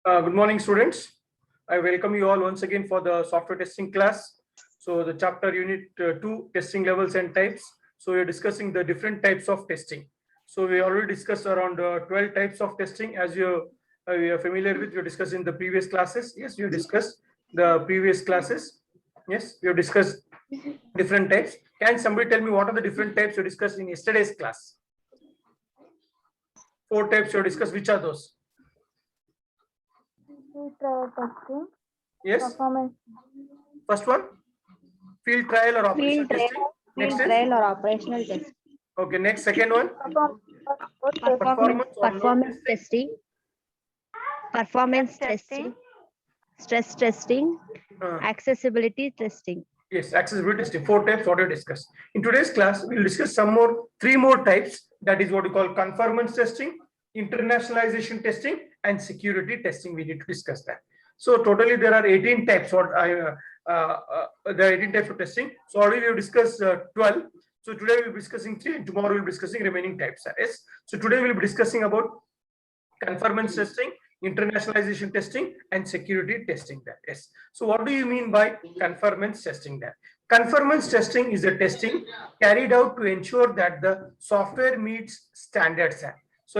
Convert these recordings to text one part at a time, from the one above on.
Good morning, students. I welcome you all once again for the software testing class. So the chapter unit 2, testing levels and types. So we're discussing the different types of testing. So we already discussed around 12 types of testing. As we are familiar with, we discussed in the previous classes. Yes, we discussed the previous classes. Yes, we have discussed different types. Can somebody tell me what are the different types we discussed in yesterday's class? 4 types we discussed. Which are those? Field trial testing. Yes. Performance. First one, field trial or operational testing. Next is trial or operational test. okay. Next, second one, Performance testing. Performance testing. Stress testing. Accessibility testing. Yes, accessibility testing. 4 types what we discussed. In today's class, we will discuss three more types. That is what we call conformance testing, internationalization testing, and security testing. We need to discuss that. So totally there are 18 types. There are 18 types of testing. So already we have discussed 12. So today we will be discussing 3, and tomorrow we will be discussing remaining types. Yes. So today we will be discussing about conformance testing, internationalization testing, and security testing. That yes. So what do you mean by conformance testing? That conformance testing is a testing carried out to ensure that the software meets standards. So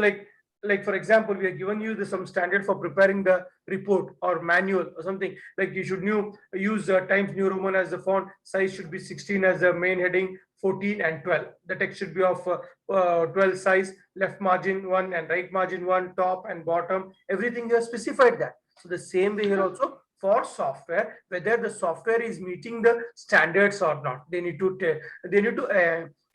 like for example, we have given you some standard for preparing the report or manual or something, like you should use Times New Roman as the font, size should be 16 as the main heading, 14 and 12. The text should be of 12 size, left margin 1 and right margin 1, top and bottom, everything you have specified that. So the same way here also for software, whether the software is meeting the standards or not, they need to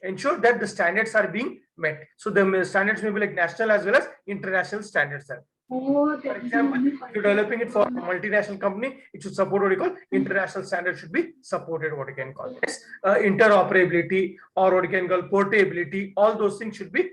ensure that the standards are being met. So the standards may be like national as well as international standards. For example, if you're developing it for a multinational company, it should support what you call international standards should be supported, what you can call this interoperability, or what you can call portability. All those things should be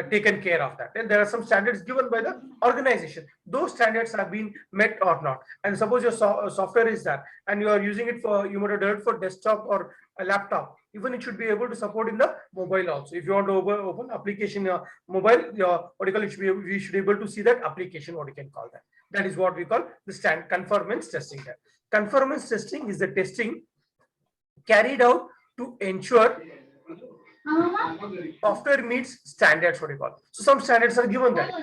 taken care of that. And there are some standards given by the organization. Those standards have been met or not. And suppose your software is that, and you are using it for, you might have developed for desktop or a laptop. Even it should be able to support in the mobile also. If you want to open application mobile, what you call it, we should be able to see that application, what you can call that. That is what we call the conformance testing. Conformance testing is the testing carried out to ensure software meets standards, what you call. So some standards are given that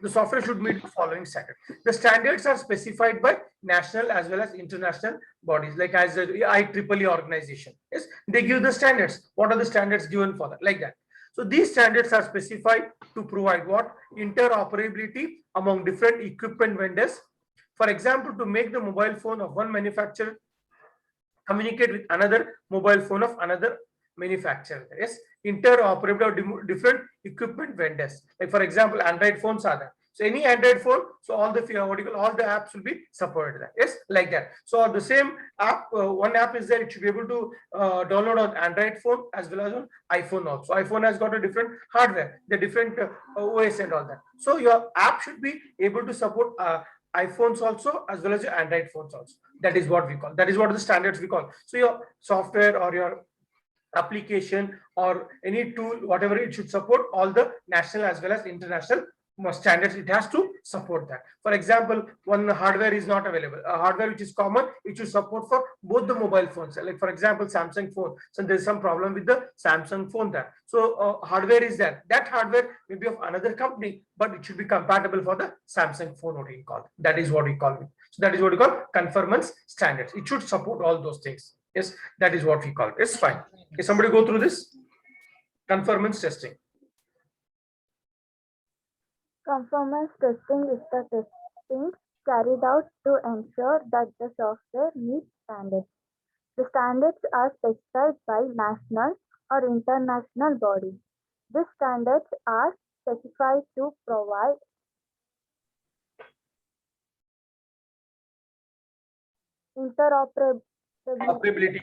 the software should meet the following standard. The standards are specified by national as well as international bodies, like as the IEEE organization. Yes, they give the standards. What are the standards given for that? Like that. So these standards are specified to provide what? Interoperability among different equipment vendors. For example, to make the mobile phone of one manufacturer communicate with another mobile phone of another manufacturer. Yes, interoperability of different equipment vendors. Like for example, Android phones are there. So any Android phone, so all the all the apps will be supported there. Yes, like that. So the same app, one app is there. It should be able to download on Android phone as well as on iPhone also. iPhone has got a different hardware, the different OS and all that. So your app should be able to support iPhones also as well as your Android phones also. That is what we call. That is what the standards we call. So your software or your application or any tool, whatever, it should support all the national as well as international standards. It has to support that. For example, one hardware is not available, a hardware which is common, it should support for both the mobile phones. Like for example, Samsung phone. So there's some problem with the Samsung phone there. So hardware is there. That hardware may be of another company, but it should be compatible for the Samsung phone, what we call. That is what we call it. So that is what we call conformance standards. It should support all those things. Yes, that is what we call it. It's fine. Can somebody go through this? Conformance testing. Conformance testing is the testing carried out to ensure that the software meets standards. The standards are specified by national or international bodies. These standards are specified to provide interoperability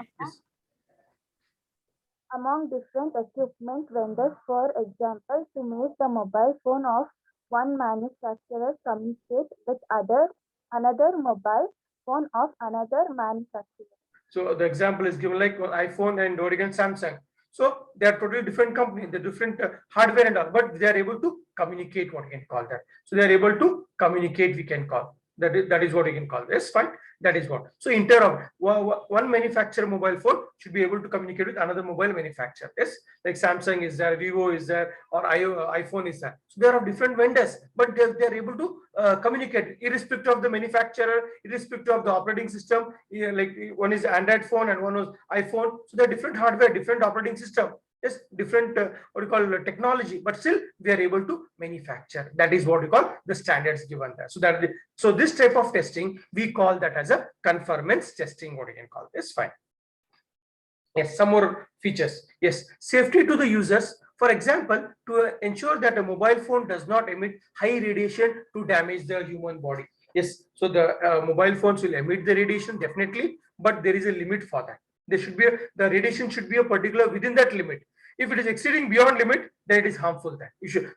among different equipment vendors. For example, to make the mobile phone of one manufacturer communicate with another mobile phone of another manufacturer. So the example is given like iPhone and Oregon Samsung. So they are totally different company, the different hardware and all, but they are able to communicate, what we can call that. So they are able to communicate, we can call that is what we can call this. Fine. That is what. So one manufacturer mobile phone should be able to communicate with another mobile manufacturer. Yes, like Samsung is there, Vivo is there, or iPhone is there. So there are different vendors, but they are able to communicate irrespective of the manufacturer, irrespective of the operating system. Yeah, like one is Android phone and one was iPhone. So there are different hardware, different operating system. Yes, different what you call technology, but still they are able to manufacture. That is what we call the standards given there. So this type of testing we call that as a conformance testing. What you can call this. Fine. Yes, some more features. Yes, safety to the users. For example, to ensure that a mobile phone does not emit high radiation to damage the human body. Yes, so the mobile phones will emit the radiation definitely, but there is a limit for that. There should be the radiation should be a particular within that limit. If it is exceeding beyond limit, then it is harmful. That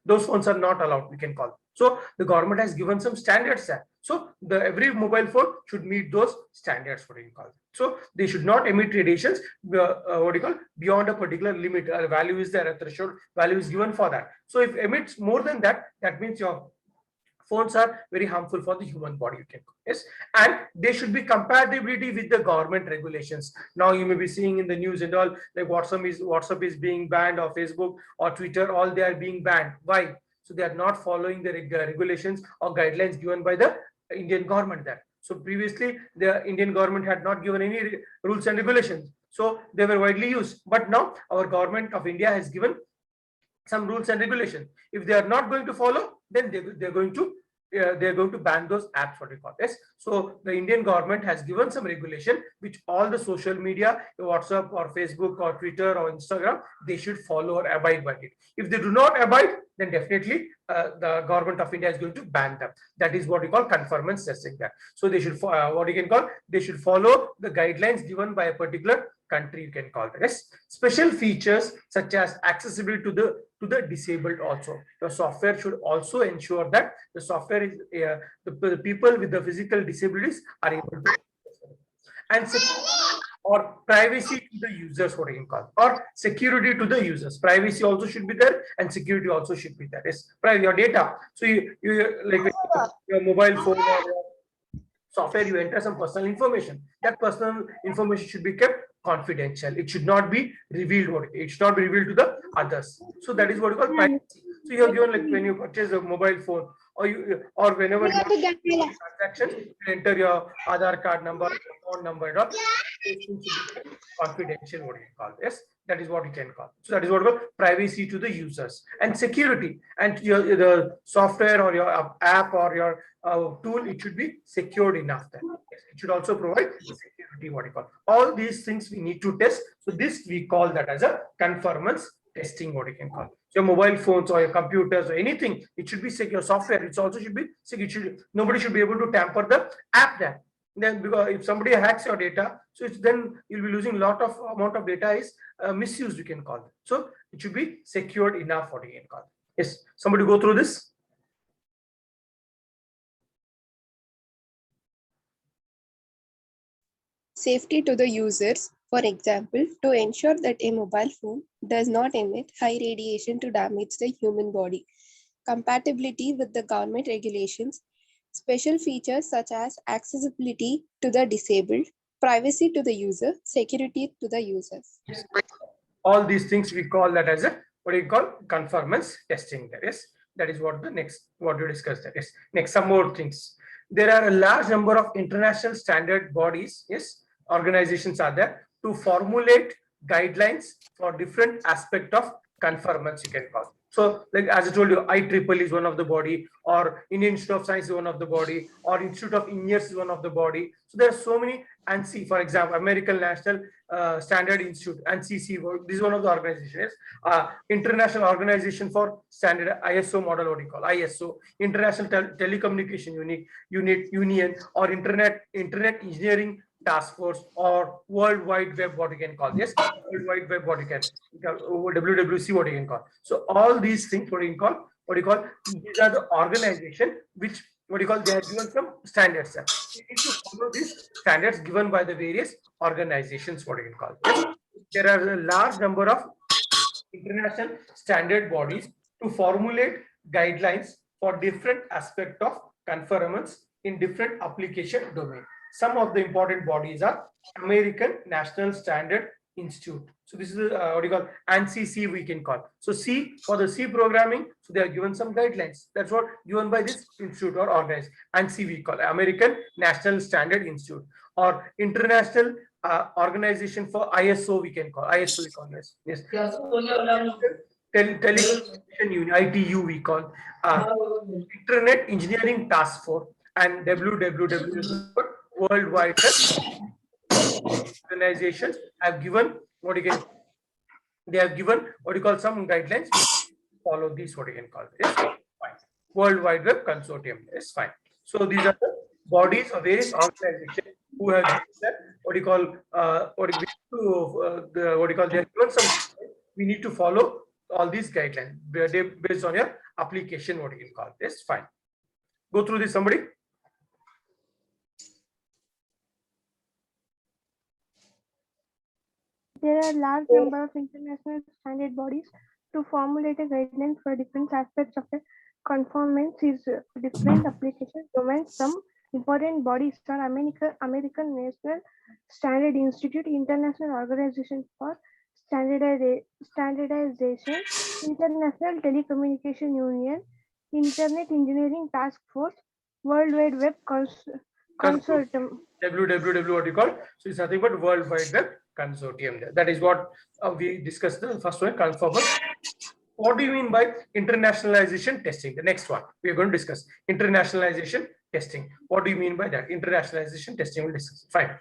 those phones are not allowed, we can call. So the government has given some standards there. So every mobile phone should meet those standards, what you call. So they should not emit radiations beyond a particular limit. A value is there, a threshold value is given for that. So if emits more than that, that means your phones are very harmful for the human body, you can call. Yes, and they should be compatibility with the government regulations. Now you may be seeing in the news and all, like WhatsApp is being banned, or Facebook or Twitter, all they are being banned. Why? So they are not following the regulations or guidelines given by the Indian government there. So previously the Indian government had not given any rules and regulations, so they were widely used. But now our government of India has given some rules and regulations. If they are not going to follow, then they're going to ban those apps, what we call this. So the Indian government has given some regulation which all the social media, WhatsApp or Facebook or Twitter or Instagram, they should follow or abide by it. If they do not abide, then definitely the government of India is going to ban them. That is what we call conformance testing. That so they should they should follow the guidelines given by a particular country, you can call that. Yes, special features such as accessibility to the disabled also. Your software should also ensure that the software is the people with the physical disabilities are able to, and or privacy to the users, what you can call, or security to the users. Privacy also should be there and security also should be there. Yes, your data. So you like your mobile phone or your software, you enter some personal information. That personal information should be kept confidential. It should not be revealed. It should not be revealed to the others. So that is what we call privacy. So you have given, like when you purchase a mobile phone, or whenever you do transactions, you enter your Aadhaar card number, phone number, and all. It should be confidential. What you call this? That is what you can call. So that is what we call privacy to the users, and security. And the software or your app or your tool, it should be secured enough. Then it should also provide security. What you call, all these things we need to test. So this we call that as a conformance testing. What you can call. So your mobile phones or your computers or anything, it should be secure. Software, it also should be secure. Nobody should be able to tamper the app there. Then because if somebody hacks your data, so it's then you'll be losing a lot of amount of data is misused, you can call it. So it should be secured enough, what you can call it. Yes, somebody go through this. Safety to the users, for example, to ensure that a mobile phone does not emit high radiation to damage the human body. Compatibility with the government regulations, special features such as accessibility to the disabled, privacy to the user, security to the users. All these things we call that as a what do you call conformance testing. That is what the next what we discussed. That is next some more things. There are a large number of international standard bodies, yes, organizations are there to formulate guidelines for different aspect of conformance, you can call. So like as I told you, IEEE is one of the body, or Indian Institute of Science is one of the body, or Institute of Engineers is one of the body. So there are so many. ANSI, for example, American National Standard Institute, ANSI, this is one of the organizations. International Organization for Standard, ISO model, what you call ISO, International Telecommunication Union, or Internet Engineering Task Force, or World Wide Web, what you can call. Yes, World Wide Web, what you can, WWC, what you can call. So all these things, what you call, these are the organization which, what you call, they have given some standards. You need to follow these standards given by the various organizations, what you can call. Yes. There are a large number of international standard bodies to formulate guidelines for different aspects of conformance in different application domain. Some of the important bodies are American National Standard Institute. So this is what you call ANSI we can call. So C for the C programming. So they are given some guidelines. That's what given by this institute or organized. ANSI we call American National Standard Institute, or International Organization for ISO we can call ISO we call this. Yes. Telecommunication Union, ITU we call Internet Engineering Task Force, and WWW World Wide Web organizations have given what you can, they have given what you call some guidelines. Follow these, what you can call this. Fine. World Wide Web Consortium is fine. So these are the bodies of various organizations who have given that what you call what you call, they have given some, we need to follow all these guidelines based on your application, what you can call this. Fine. Go through this, somebody. There are large number of international standard bodies to formulate a guidelines for different aspects of a conformance is different application domains. Some important bodies are American National Standard Institute, International Organization for Standardization, International Telecommunication Union, Internet Engineering Task Force, World Wide Web Consortium. WWW, what you call? So it's nothing but World Wide Web Consortium. That is what we discussed the first one, conformance. What do you mean by internationalization testing? The next one we are going to discuss internationalization testing. What do you mean by that? Internationalization testing we'll discuss. Fine.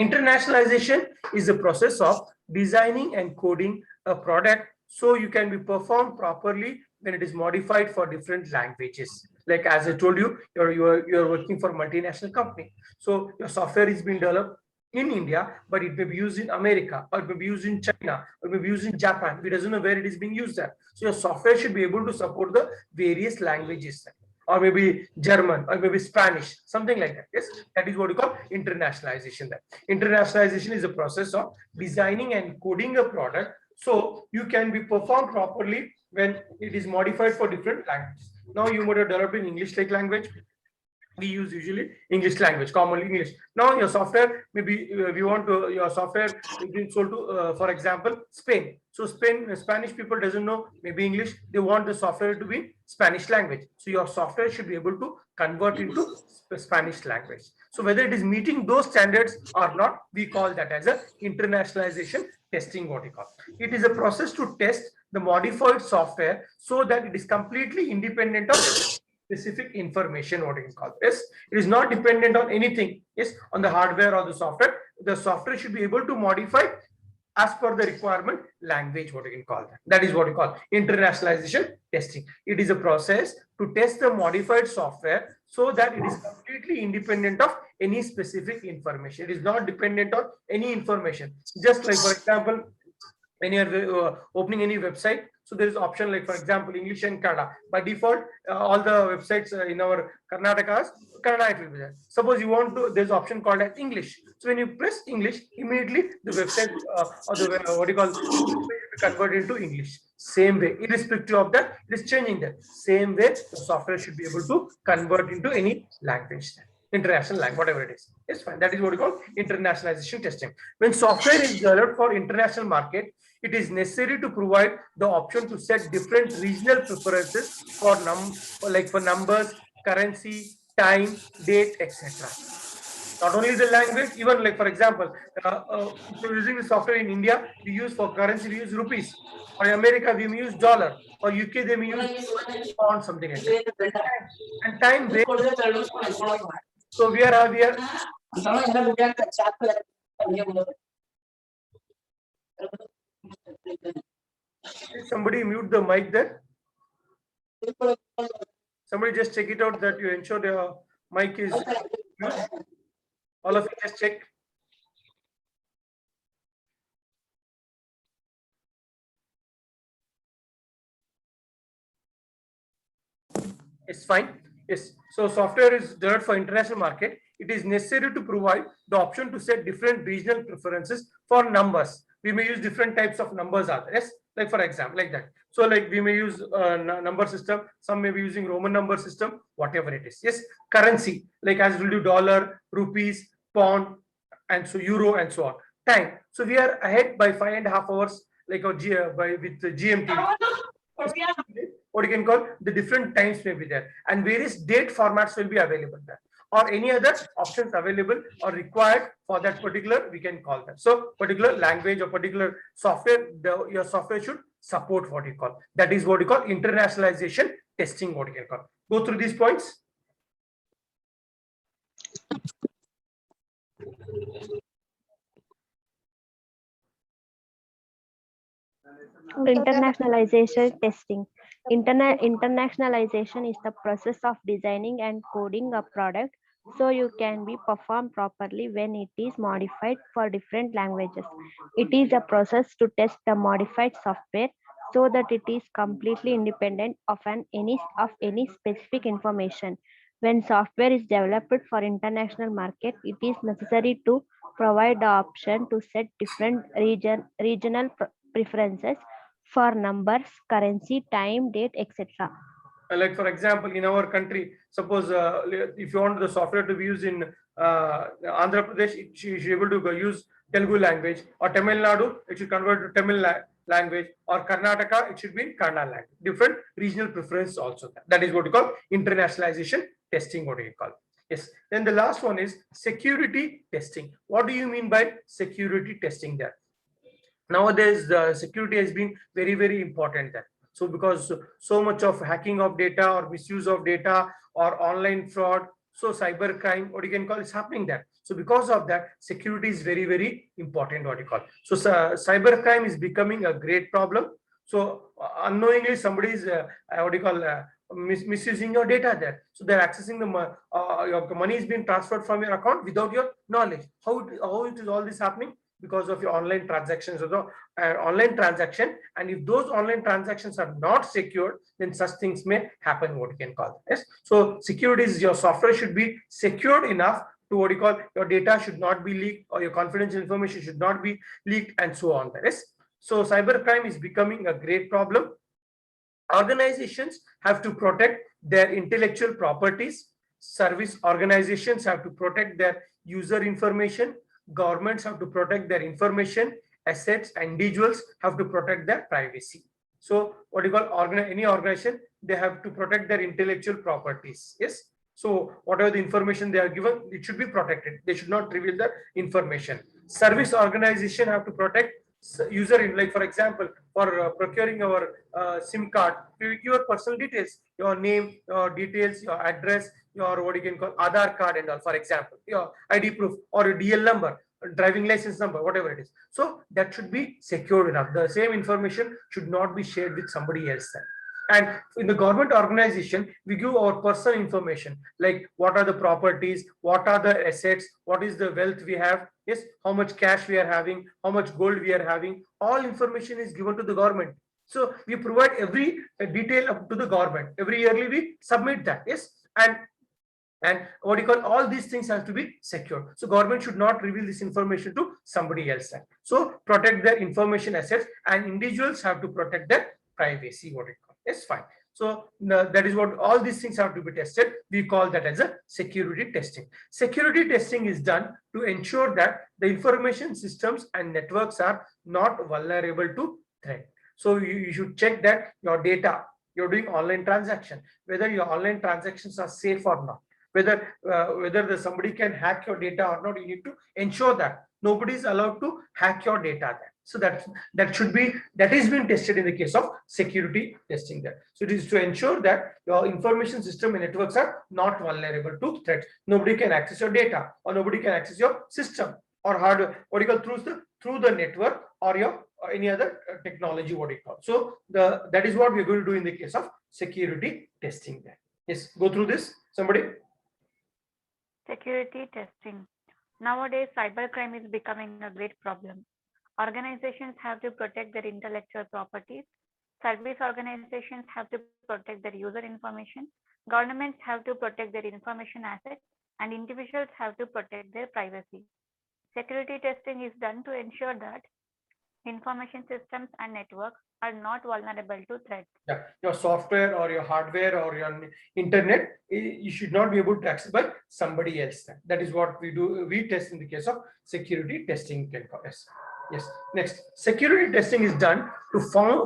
Internationalization is the process of designing and coding a product so you can be performed properly when it is modified for different languages. Like as I told you, you're working for a multinational company. So your software is being developed in India, but it may be used in America, or it may be used in China, or it may be used in Japan. We doesn't know where it is being used at. So your software should be able to support the various languages, or maybe German, or maybe Spanish, something like that. Yes, that is what we call internationalization. That internationalization is a process of designing and coding a product so you can be performed properly when it is modified for different languages. Now you might have developed in English like language. We use usually English language, commonly English. Now your software, maybe we want to, your software is being sold to, for example, Spain. So Spanish people doesn't know maybe English. They want the software to be Spanish language. So your software should be able to convert into Spanish language. So whether it is meeting those standards or not, we call that as a internationalization testing, what we call. It is a process to test the modified software so that it is completely independent of specific information, what you can call this. It is not dependent on anything, yes, on the hardware or the software. The software should be able to modify as per the requirement language, what you can call that. That is what we call internationalization testing. It is a process to test the modified software so that it is completely independent of any specific information. It is not dependent on any information. Just like, for example, when you are opening any website, so there is option like, for example, English and Kannada. By default, all the websites in our Karnataka's Kannada it will be there. Suppose you want to, there's option called as English. So when you press English, immediately the website or the what you call convert into English. Same way, irrespective of that, it is changing that. Same way, the software should be able to convert into any language, international language, whatever it is. It's fine. That is what we call internationalization testing. When software is developed for international market, it is necessary to provide the option to set different regional preferences for for numbers, currency, time, date, etc. Not only the language, even like, for example, if you're using the software in India, we use for currency, we use rupees. Or in America, we may use dollar. Or UK, they may use pound, something like that. And time, date. So we are somebody mute the mic there. Somebody just check it out that you ensure the mic is mute. All of you just check. It's fine. Yes. So software is developed for international market. It is necessary to provide the option to set different regional preferences for numbers. We may use different types of numbers. Yes. Like for example, like that. So like we may use number system, some may be using Roman number system, whatever it is. Yes, currency, like as we'll do dollar, rupees, pound, and so euro and so on. Time. So we are ahead by 5.5 hours, like our with the GMT. What you can call the different times may be there, and various date formats will be available there, or any other options available or required for that particular, we can call that. So particular language or particular software, your software should support what you call. That is what you call internationalization testing, what you can call. Go through these points. Internationalization testing. Internationalization is the process of designing and coding a product so you can be performed properly when it is modified for different languages. It is a process to test the modified software so that it is completely independent of any specific information. When software is developed for international market, it is necessary to provide the option to set different regional preferences for numbers, currency, time, date, etc. Like for example, in our country, suppose if you want the software to be used in Andhra Pradesh, it should be able to use Telugu language, or Tamil Nadu, it should convert to Tamil language, or Karnataka, it should be in Kannada language. Different regional preference also. That is what we call internationalization testing, what we call. Yes. Then the last one is security testing. What do you mean by security testing there? Nowadays, the security has been very, very important there. So because so much of hacking of data or misuse of data or online fraud, so cyber crime, what you can call, is happening there. So because of that, security is very, very important, what you call. So cyber crime is becoming a great problem. So unknowingly somebody is what you call misusing your data there. So they're accessing your money is being transferred from your account without your knowledge. How it is all this happening? Because of your online transactions or the online transaction, and if those online transactions are not secured, then such things may happen, what you can call. Yes. So security is, your software should be secured enough to what you call, your data should not be leaked or your confidential information should not be leaked and so on. Yes. So cybercrime is becoming a great problem. Organizations have to protect their intellectual properties. Service organizations have to protect their user information. Governments have to protect their information, assets, and individuals have to protect their privacy. So what you call, any organization, they have to protect their intellectual properties. Yes. So whatever the information they are given, it should be protected. They should not reveal the information. Service organization have to protect user, like for example, for procuring our SIM card, you give your personal details, your name, your details, your address, your what you can call Aadhaar card and all, for example, your ID proof or your DL number, driving license number, whatever it is. So that should be secured enough. The same information should not be shared with somebody else. And in the government organization, we give our personal information, like what are the properties, what are the assets, what is the wealth we have, yes, how much cash we are having, how much gold we are having. All information is given to the government. So we provide every detail up to the government. Every yearly we submit that. Yes. And what you call, all these things have to be secure. So government should not reveal this information to somebody else. So protect their information assets, and individuals have to protect their privacy, what it call. Yes, fine. So that is what all these things have to be tested. We call that as a security testing. Security testing is done to ensure that the information systems and networks are not vulnerable to threat. So you should check that your data, you're doing online transaction, whether your online transactions are safe or not. Whether somebody can hack your data or not, you need to ensure that nobody is allowed to hack your data there. So that should be, that is being tested in the case of security testing there. So it is to ensure that your information system and networks are not vulnerable to threats. Nobody can access your data, or nobody can access your system or hardware, what you call, through the network or your any other technology, what you call. So that is what we're going to do in the case of security testing there. Yes, go through this, somebody. Security testing. Nowadays, cybercrime is becoming a great problem. Organizations have to protect their intellectual properties. Service organizations have to protect their user information. Governments have to protect their information assets, and individuals have to protect their privacy. Security testing is done to ensure that information systems and networks are not vulnerable to threats. Yeah, your software or your hardware or your internet, you should not be able to access by somebody else. That is what we do. We test in the case of security testing. Yes. Yes. Next, security testing is done to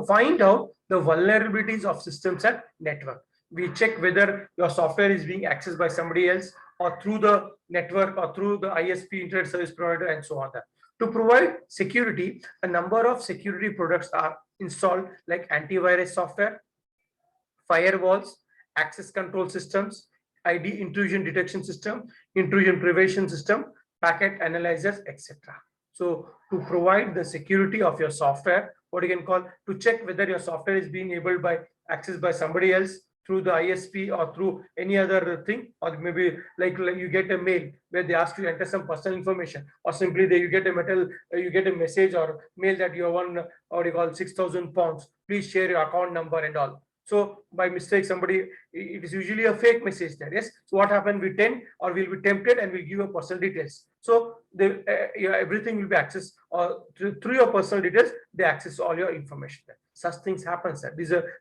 find out the vulnerabilities of systems and network. We check whether your software is being accessed by somebody else or through the network or through the ISP, internet service provider, and so on. To provide security, a number of security products are installed, like antivirus software, firewalls, access control systems, ID intrusion detection system, intrusion prevention system, packet analyzers, etc. So to provide the security of your software, what you can call, to check whether your software is being able by accessed by somebody else through the ISP or through any other thing, or maybe like you get a mail where they ask you to enter some personal information, or simply you get a message or mail that you have won, or you call 6,000 pounds, please share your account number and all. So by mistake, somebody, it is usually a fake message there. Yes. So what happened? We tend, or we'll be tempted, and we'll give your personal details. So everything will be accessed, or through your personal details, they access all your information there. Such things happen, sir.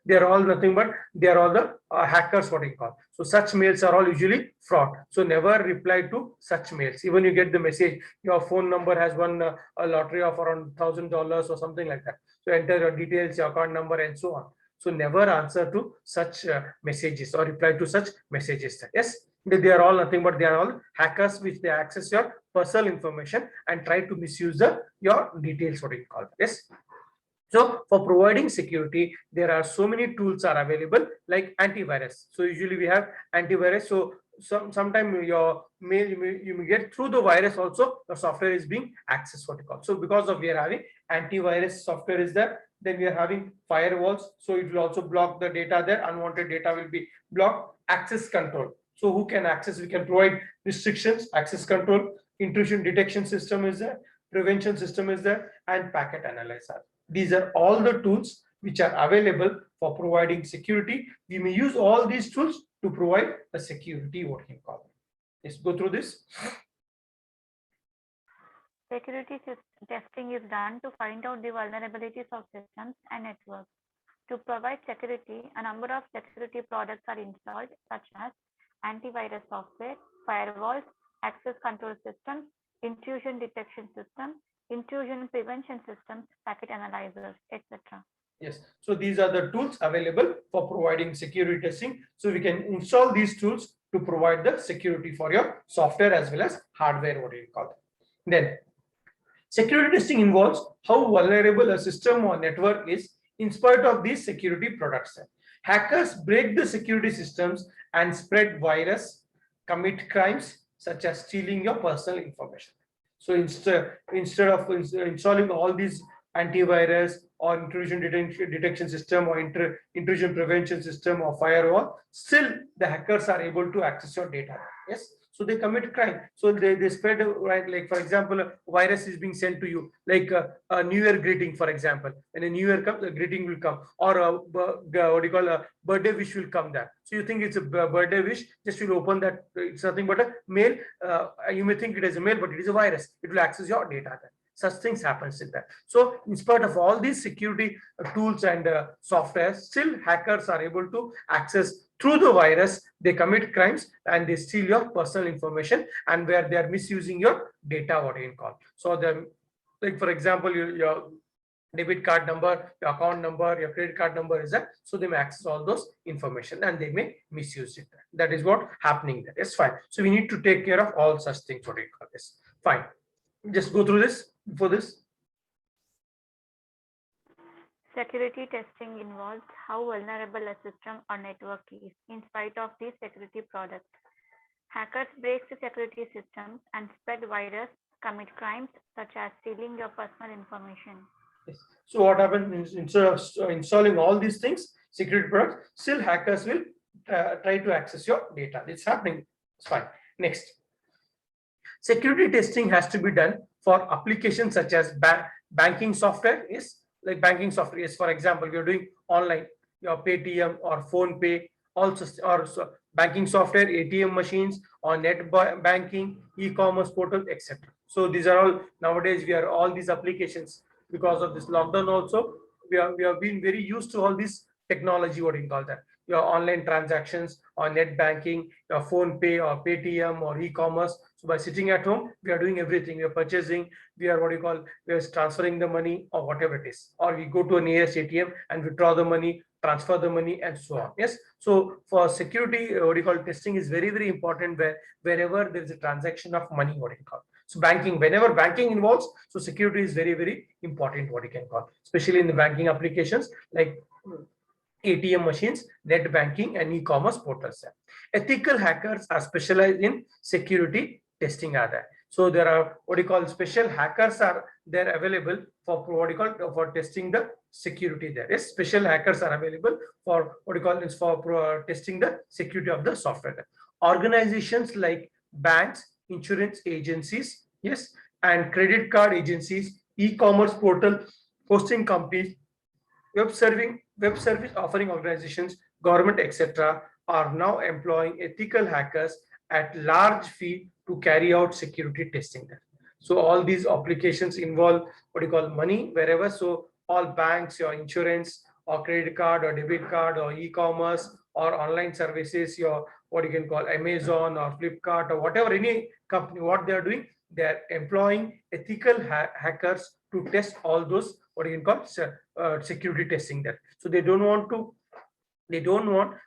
They are all nothing but they are all the hackers, what you call. So such mails are all usually fraud. So never reply to such mails. Even you get the message, your phone number has won a lottery of around $1,000 or something like that. So enter your details, your account number, and so on. So never answer to such messages or reply to such messages. Yes, they are all nothing but they are all hackers, which they access your personal information and try to misuse your details, what you call. Yes. So for providing security, there are so many tools are available, like antivirus. So usually we have antivirus. So sometime your mail you may get through the virus also, the software is being accessed, what you call. So because of we are having antivirus software is there, then we are having firewalls. So it will also block the data there. Unwanted data will be blocked. Access control. So who can access? We can provide restrictions, access control, intrusion detection system is there, prevention system is there, and packet analyzer. These are all the tools which are available for providing security. We may use all these tools to provide the security, what you call. Let's go through this. Security testing is done to find out the vulnerabilities of systems and networks. To provide security, a number of security products are installed, such as antivirus software, firewalls, access control systems, intrusion detection systems, intrusion prevention systems, packet analyzers, etc. Yes, so these are the tools available for providing security testing. So we can install these tools to provide the security for your software as well as hardware, what you call it. Then security testing involves how vulnerable a system or network is in spite of these security products. Hackers break the security systems and spread virus, commit crimes such as stealing your personal information. So instead of installing all these antivirus or intrusion detection system or intrusion prevention system or firewall, still the hackers are able to access your data. Yes. So they commit crime. So they spread, right? Like for example, a virus is being sent to you, like a New Year greeting, for example. When a New Year comes, a greeting will come, or what do you call, a birthday wish will come there. So you think it's a birthday wish, just will open that. It's nothing but a mail. You may think it is a mail, but it is a virus. It will access your data there. Such things happens in that. So in spite of all these security tools and software, still hackers are able to access through the virus. They commit crimes and they steal your personal information, and where they are misusing your data, what you call. So the, like for example, your debit card number, your account number, your credit card number is that. So they may access all those information and they may misuse it. That is what happening there. It's fine. So we need to take care of all such things, what you call this. Fine. Just go through this for this. Security testing involves how vulnerable a system or network is in spite of these security products. Hackers break the security systems and spread virus, commit crimes such as stealing your personal information. Yes. So what happens, instead of installing all these things, security products, still hackers will try to access your data. It's happening. It's fine. Next. Security testing has to be done for applications such as banking software. Is like banking software is, for example, you're doing online, your Paytm or PhonePe, also, or banking software, ATM machines, or net banking, e-commerce portal, etc. So these are all nowadays, we are all these applications, because of this lockdown also, we have been very used to all this technology, what do you call that? Your online transactions or net banking, your phone pay or Paytm or e-commerce. So by sitting at home, we are doing everything. We are purchasing, we are what you call, we are transferring the money or whatever it is, or we go to a nearest ATM and withdraw the money, transfer the money, and so on. Yes. So for security, what you call, testing is very, very important wherever there is a transaction of money, what you call. So banking, whenever banking involves, so security is very, very important, what you can call, especially in the banking applications like ATM machines, net banking, and e-commerce portals. Ethical hackers are specialized in security testing. Are there? So there are what you call special hackers are there available for what you call for testing the security. There is special hackers are available for what you call is for testing the security of the software. Organizations like banks, insurance agencies, yes, and credit card agencies, e-commerce portal, hosting companies, web service offering organizations, government, etc., are now employing ethical hackers at large fee to carry out security testing. So all these applications involve what you call money wherever. So all banks, your insurance or credit card or debit card or e-commerce or online services, your what you can call Amazon or Flipkart or whatever, any company, what they are doing, they are employing ethical hackers to test all those what you can call security testing there. So they don't want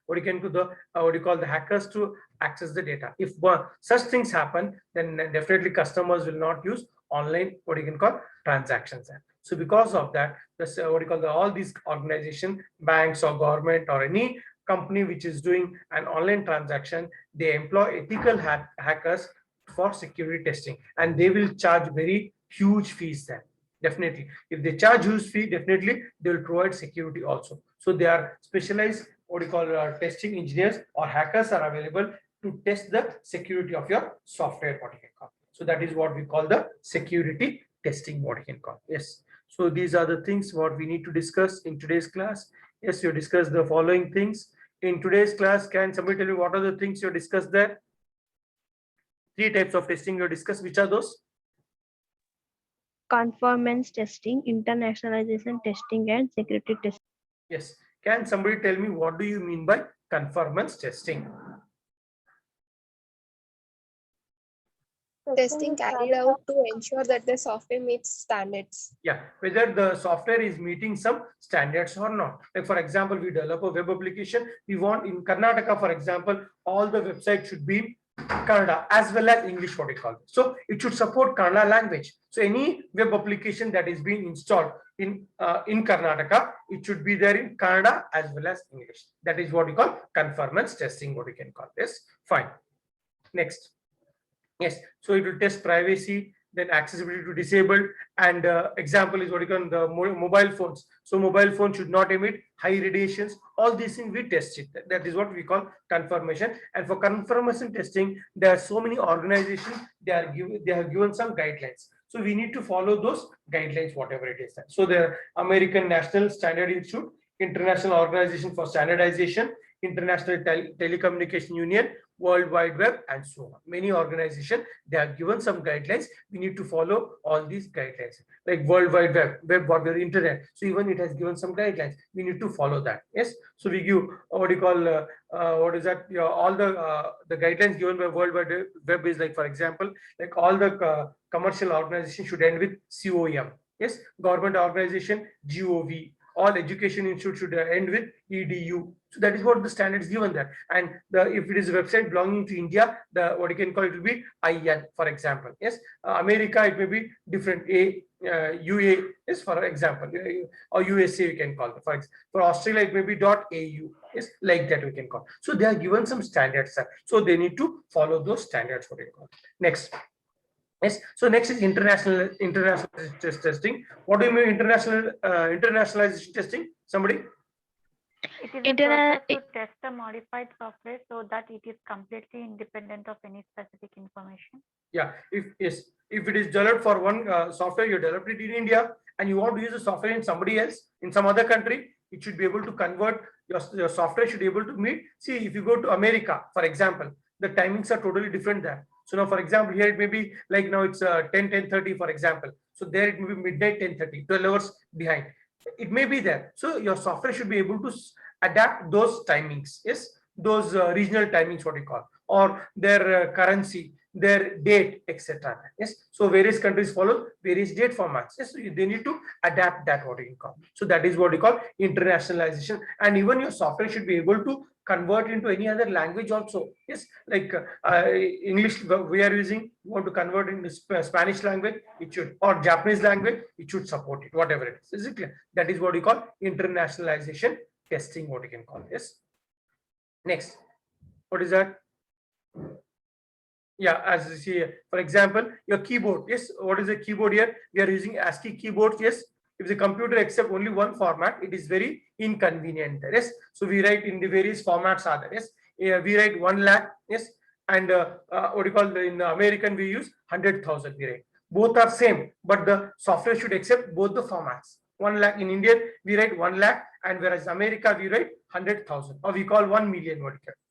what you can do the what you call the hackers to access the data. If such things happen, then definitely customers will not use online what you can call transactions. So because of that, this what you call all these organization, banks or government or any company which is doing an online transaction, they employ ethical hackers for security testing, and they will charge very huge fees there. Definitely, if they charge huge fee, definitely they will provide security also. So they are specialized what you call testing engineers or hackers are available to test the security of your software, what you can call. So that is what we call the security testing, what you can call. Yes. So these are the things what we need to discuss in today's class. Yes, you discuss the following things in today's class. Can somebody tell me what are the things you discussed there? 3 types of testing you discussed. Which are those? Conformance testing, internationalization testing, and security testing. Yes. Can somebody tell me what do you mean by conformance testing? Testing carried out to ensure that the software meets standards. Yeah, whether the software is meeting some standards or not. Like for example, we develop a web application. We want in Karnataka, for example, all the websites should be Kannada as well as English, what we call it. So it should support Kannada language. So any web application that is being installed in Karnataka, it should be there in Kannada as well as English. That is what we call conformance testing, what we can call this. Fine. Next. Yes, so it will test privacy, then accessibility to disabled, and example is what you call the mobile phones. So mobile phone should not emit high radiations. All these things we test it. That is what we call confirmation. And for confirmation testing, there are so many organizations, they have given some guidelines. So we need to follow those guidelines, whatever it is. So the American National Standard Institute, International Organization for Standardization, International Telecommunication Union, World Wide Web, and so on. Many organizations, they have given some guidelines. We need to follow all these guidelines. Like World Wide Web or the internet. So even it has given some guidelines. We need to follow that. Yes. So we give what do you call what is that? All the guidelines given by World Wide Web is like, for example, like all the commercial organizations should end with COM. Yes. Government organization, GOV. All education institutes should end with EDU. So that is what the standards given there. And if it is a website belonging to India, the what you can call it will be IN, for example. Yes, America it may be different. UA is for example, or USA we can call it. For Australia it may be .AU. Yes, like that we can call. So they are given some standards, sir. So they need to follow those standards. What you call. Next. Yes. So next is international testing. What do you mean internationalization testing? Somebody? It is a process to test a modified software so that it is completely independent of any specific information. Yeah. If it is developed for one software, you developed it in India and you want to use the software in somebody else in some other country, it should be able to convert your software should be able to meet. See, if you go to America, for example, the timings are totally different there. So now, for example, here it may be like now it's 10:30, for example. So there it may be midnight 10:30, 12 hours behind. It may be there. So your software should be able to adapt those timings. Yes, those regional timings, what you call, or their currency, their date, etc. Yes, so various countries follow various date formats. Yes, so they need to adapt that, what you call. So that is what you call internationalization. And even your software should be able to convert into any other language also. Yes, like English we are using, you want to convert into Spanish language, it should, or Japanese language, it should support it, whatever it is. Is it clear? That is what you call internationalization testing, what you can call this. Next, what is that? Yeah, as you see, for example, your keyboard. Yes, what is the keyboard here? We are using ASCII keyboard. Yes, if the computer accepts only one format, it is very inconvenient. Yes, so we write in the various formats are there. Yes, we write 1 lakh. Yes, and what do you call, in American we use 100,000. We write, both are same, but the software should accept both the formats. 1 lakh in Indian we write 1 lakh, and whereas America we write 100,000, or we call 1 million.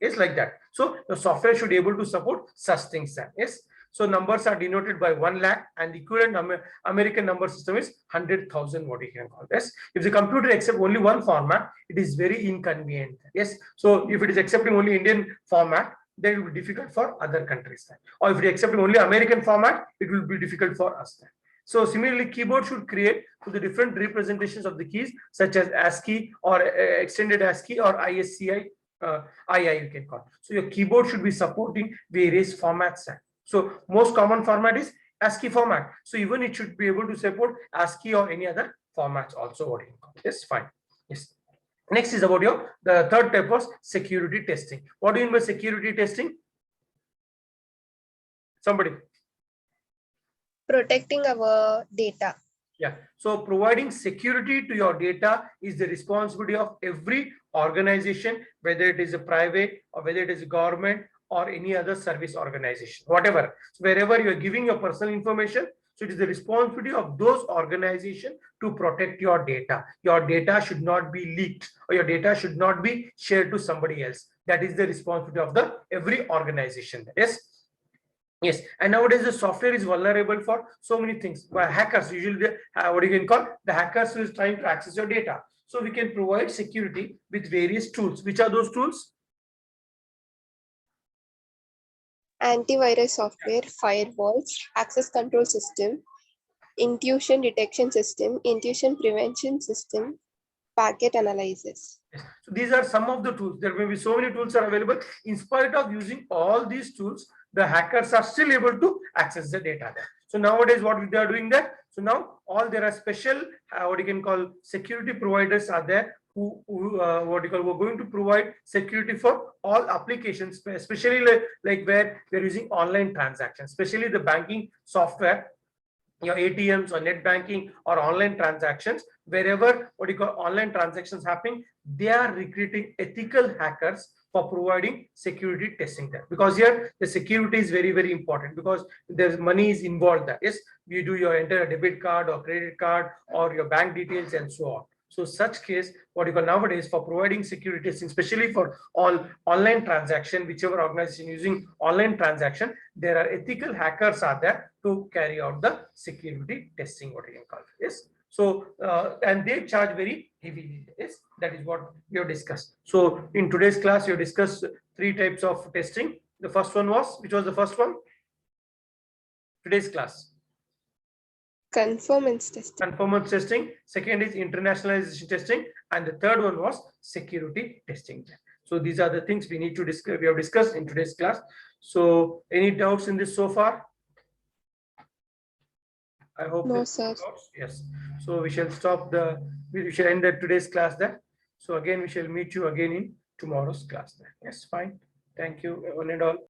It's like that. So the software should be able to support such things. Yes. So numbers are denoted by 1 lakh, and the equivalent American number system is 100,000. What you can call this. If the computer accepts only one format, it is very inconvenient. Yes. So if it is accepting only Indian format, then it will be difficult for other countries. Or if it is accepting only American format, it will be difficult for us. So similarly, keyboard should create to the different representations of the keys, such as ASCII or extended ASCII or ISCI, II you can call. So your keyboard should be supporting various formats. So most common format is ASCII format. So even it should be able to support ASCII or any other formats also. What you can call. Yes, fine. Yes. Next is about the third type was security testing. What do you mean by security testing? Somebody. Protecting our data. Yeah, so providing security to your data is the responsibility of every organization, whether it is a private or whether it is a government or any other service organization, whatever. So wherever you are giving your personal information, so it is the responsibility of those organizations to protect your data. Your data should not be leaked, or your data should not be shared to somebody else. That is the responsibility of every organization. Yes. Yes, and nowadays the software is vulnerable for so many things. By hackers, usually what you can call the hackers who is trying to access your data. So we can provide security with various tools. Which are those tools? Antivirus software, firewalls, access control system, intrusion detection system, intrusion prevention system, packet analysis. Yes. So these are some of the tools. There may be so many tools are available. In spite of using all these tools, the hackers are still able to access the data there. So nowadays, what they are doing that? So now there are special what you can call security providers are there who what you call we're going to provide security for all applications, especially like where they're using online transactions, especially the banking software, your ATMs or net banking or online transactions. Wherever what you call online transactions happening, they are recruiting ethical hackers for providing security testing there, because here the security is very, very important, because there's money is involved there. Yes, you do your enter a debit card or credit card or your bank details and so on. So such case, what you call nowadays for providing security testing, especially for all online transaction, whichever organization using online transaction, there are ethical hackers are there to carry out the security testing, what you can call it. Yes. So and they charge very heavily. Yes, that is what we have discussed. So in today's class, you discussed 3 types of testing. The first one was, which was the first one? Today's class. Conformance testing. Conformance testing. Second is internationalization testing, and the third one was security testing. So these are the things we need to discuss. We have discussed in today's class. So any doubts in this so far? I hope no, sir. Yes. So we shall stop we shall end today's class there. So again, we shall meet you again in tomorrow's class there. Yes, fine. Thank you, one and all.